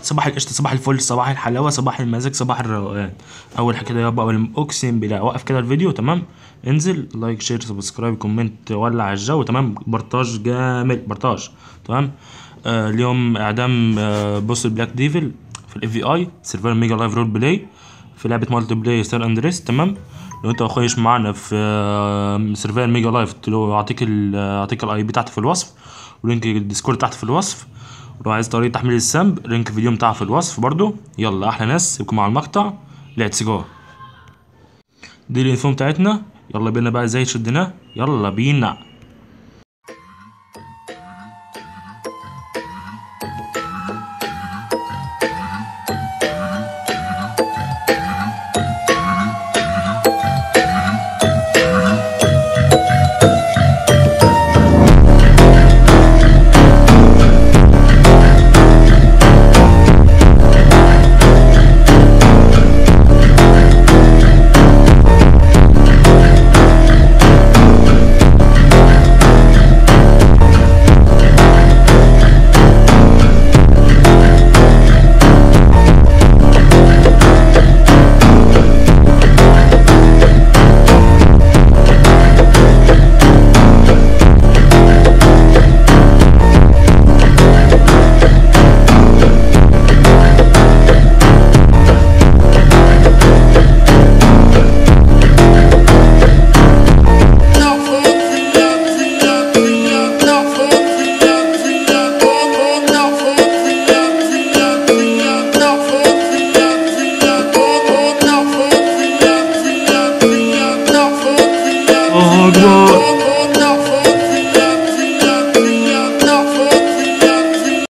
صباح القشطه، صباح الفل، صباح الحلاوه، صباح المزاج، صباح الروقان. اول حاجه كده يابا، اقسم بالله وقف كده الفيديو تمام. انزل لايك شير سبسكرايب كومنت، ولع الجو تمام. بارتاج جامد، بارتاج تمام. اليوم اعدام بوس البلاك ديفل في الاف في اي سيرفر ميجا لايف رول بلاي في لعبه مالتي بلاي ستار اندريس تمام. لو انت اخويش معانا في سيرفر ميجا لايف، اعطيك اعطيك الاي بي تحت في الوصف، ولينك الديسكورد تحت في الوصف. ولو عايز طريقة تحميل السامب، لينك الفيديو بتاعها في الوصف برضو. يلا احلى ناس، سيبكم مع المقطع. ليتس جو. دي الانفورم بتاعتنا. يلا بينا بقى ازاي شدناه. يلا بينا.